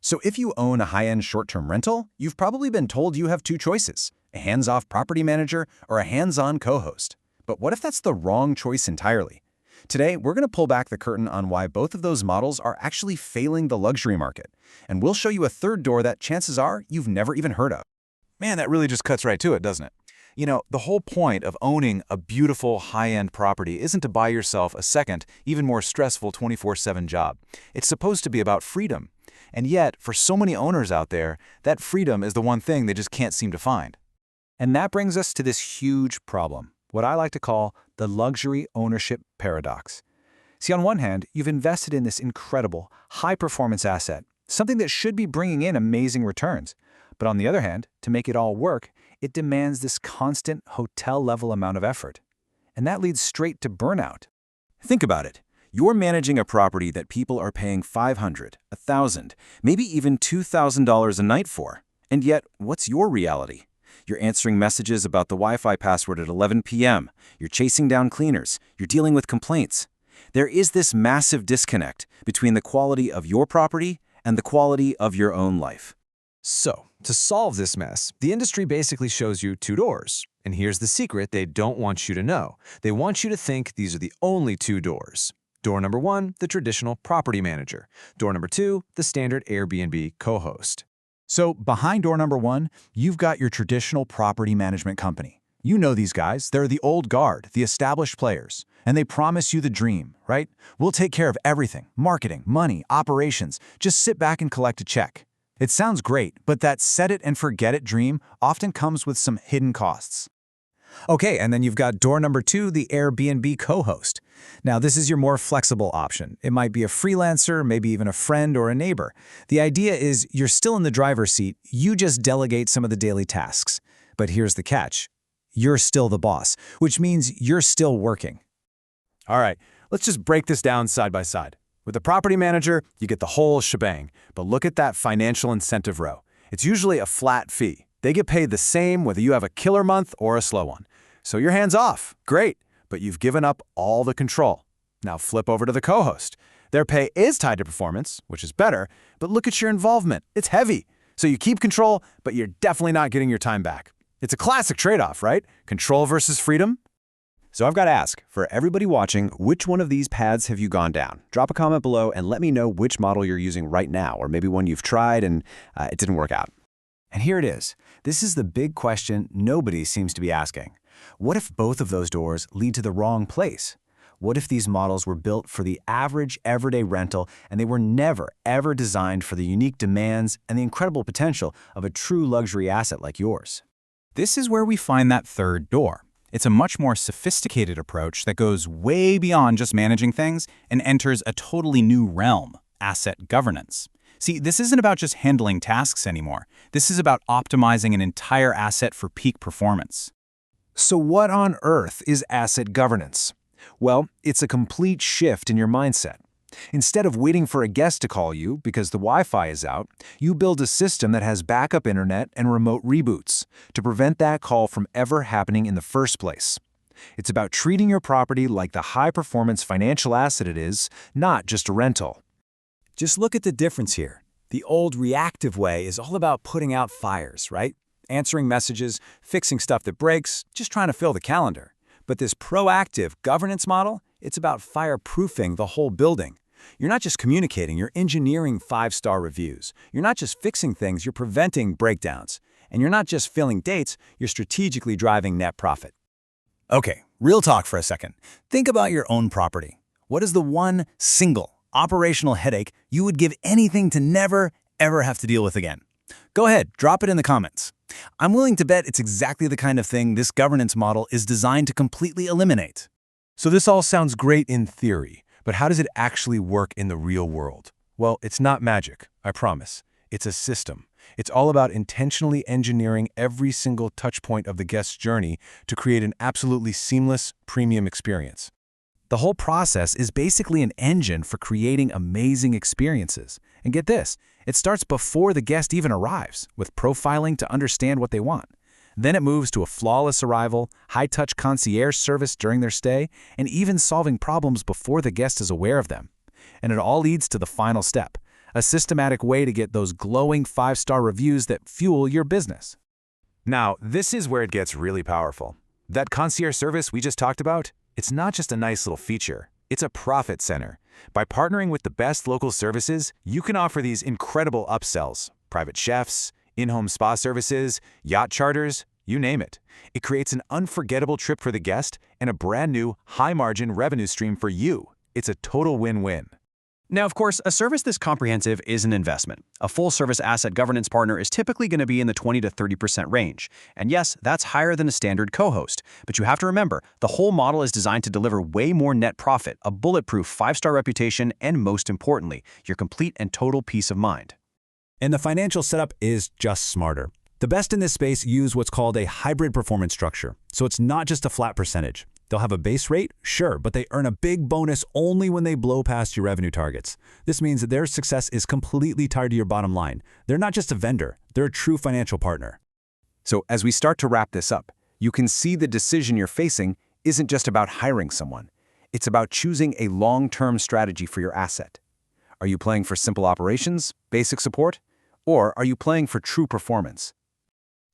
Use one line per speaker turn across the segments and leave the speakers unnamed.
So if you own a high-end short-term rental, you've probably been told you have two choices, a hands-off property manager or a hands-on co-host. But what if that's the wrong choice entirely? Today, we're going to pull back the curtain on why both of those models are actually failing the luxury market. And we'll show you a third door that chances are you've never even heard of.
Man, that really just cuts right to it, doesn't it? You know, the whole point of owning a beautiful high-end property isn't to buy yourself a second, even more stressful 24/7 job. It's supposed to be about freedom. And yet, for so many owners out there, that freedom is the one thing they just can't seem to find.
And that brings us to this huge problem, what I like to call the luxury ownership paradox. See, on one hand, you've invested in this incredible, high-performance asset, something that should be bringing in amazing returns. But on the other hand, to make it all work, it demands this constant hotel-level amount of effort. And that leads straight to burnout. Think about it. You're managing a property that people are paying $500, $1,000, maybe even $2,000 a night for. And yet, what's your reality? You're answering messages about the Wi-Fi password at 11 p.m. You're chasing down cleaners. You're dealing with complaints. There is this massive disconnect between the quality of your property and the quality of your own life.
So, to solve this mess, the industry basically shows you two doors. And here's the secret they don't want you to know. They want you to think these are the only two doors. Door number one, the traditional property manager. Door number two, the standard Airbnb co-host.
So behind door number one, you've got your traditional property management company. You know these guys. They're the old guard, the established players. And they promise you the dream, right? We'll take care of everything, marketing, money, operations. Just sit back and collect a check. It sounds great, but that set it and forget it dream often comes with some hidden costs. Okay, and then you've got door number two, the Airbnb co-host. Now, this is your more flexible option. It might be a freelancer, maybe even a friend or a neighbor. The idea is you're still in the driver's seat, you just delegate some of the daily tasks. But here's the catch. You're still the boss, which means you're still working.
All right, let's just break this down side by side. With a property manager, you get the whole shebang. But look at that financial incentive row. It's usually a flat fee. They get paid the same whether you have a killer month or a slow one. So you're hands off. Great. But you've given up all the control. Now flip over to the co-host. Their pay is tied to performance, which is better, but look at your involvement. It's heavy. So you keep control, but you're definitely not getting your time back. It's a classic trade-off, right? Control versus freedom.
So I've got to ask, for everybody watching, which one of these paths have you gone down? Drop a comment below and let me know which model you're using right now, or maybe one you've tried and it didn't work out. And here it is. This is the big question nobody seems to be asking. What if both of those doors lead to the wrong place? What if these models were built for the average everyday rental and they were never, ever designed for the unique demands and the incredible potential of a true luxury asset like yours?
This is where we find that third door. It's a much more sophisticated approach that goes way beyond just managing things and enters a totally new realm, asset governance. See, this isn't about just handling tasks anymore. This is about optimizing an entire asset for peak performance.
So what on earth is asset governance? Well, it's a complete shift in your mindset. Instead of waiting for a guest to call you because the Wi-Fi is out, you build a system that has backup internet and remote reboots to prevent that call from ever happening in the first place. It's about treating your property like the high-performance financial asset it is, not just a rental. Just look at the difference here. The old reactive way is all about putting out fires, right? Answering messages, fixing stuff that breaks, just trying to fill the calendar. But this proactive governance model, it's about fireproofing the whole building. You're not just communicating, you're engineering 5-star reviews. You're not just fixing things, you're preventing breakdowns. And you're not just filling dates, you're strategically driving net profit. Okay, real talk for a second. Think about your own property. What is the one single operational headache you would give anything to never, ever have to deal with again? Go ahead, drop it in the comments. I'm willing to bet it's exactly the kind of thing this governance model is designed to completely eliminate.
So this all sounds great in theory, but how does it actually work in the real world? Well, it's not magic, I promise. It's a system. It's all about intentionally engineering every single touch point of the guest's journey to create an absolutely seamless, premium experience.
The whole process is basically an engine for creating amazing experiences. And get this, it starts before the guest even arrives, with profiling to understand what they want. Then it moves to a flawless arrival, high-touch concierge service during their stay, and even solving problems before the guest is aware of them. And it all leads to the final step, a systematic way to get those glowing 5-star reviews that fuel your business.
Now, this is where it gets really powerful. That concierge service we just talked about, it's not just a nice little feature. It's a profit center. By partnering with the best local services, you can offer these incredible upsells: private chefs, in-home spa services, yacht charters, you name it. It creates an unforgettable trip for the guest and a brand new, high-margin revenue stream for you. It's a total win-win.
Now, of course, a service this comprehensive is an investment. A full-service asset governance partner is typically going to be in the 20 to 30% range. And yes, that's higher than a standard co-host. But you have to remember, the whole model is designed to deliver way more net profit, a bulletproof 5-star reputation, and most importantly, your complete and total peace of mind.
And the financial setup is just smarter. The best in this space use what's called a hybrid performance structure. So it's not just a flat percentage. They'll have a base rate, sure, but they earn a big bonus only when they blow past your revenue targets. This means that their success is completely tied to your bottom line. They're not just a vendor, they're a true financial partner.
So as we start to wrap this up, you can see the decision you're facing isn't just about hiring someone. It's about choosing a long-term strategy for your asset. Are you playing for simple operations, basic support, or are you playing for true performance?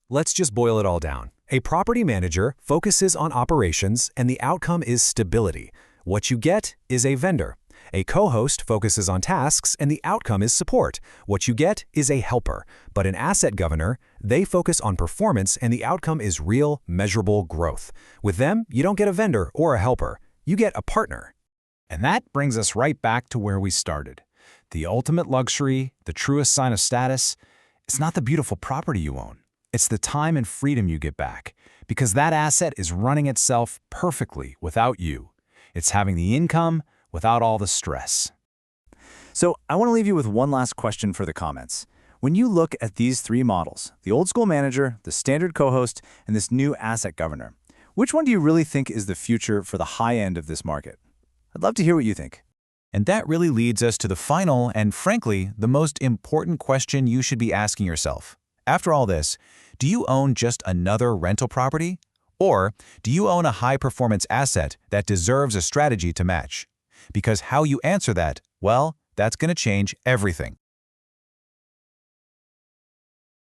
Let's just boil it all down. A property manager focuses on operations and the outcome is stability. What you get is a vendor. A co-host focuses on tasks and the outcome is support. What you get is a helper. But an asset governor, they focus on performance and the outcome is real, measurable growth. With them, you don't get a vendor or a helper. You get a partner.
And that brings us right back to where we started. The ultimate luxury, the truest sign of status, it's not the beautiful property you own. It's the time and freedom you get back, because that asset is running itself perfectly without you. It's having the income without all the stress.
So I want to leave you with one last question for the comments. When you look at these 3 models, the old school manager, the standard co-host, and this new asset governor, which one do you really think is the future for the high end of this market? I'd love to hear what you think.
And that really leads us to the final and, frankly, the most important question you should be asking yourself. After all this, do you own just another rental property? Or do you own a high-performance asset that deserves a strategy to match? Because how you answer that, well, that's going to change everything.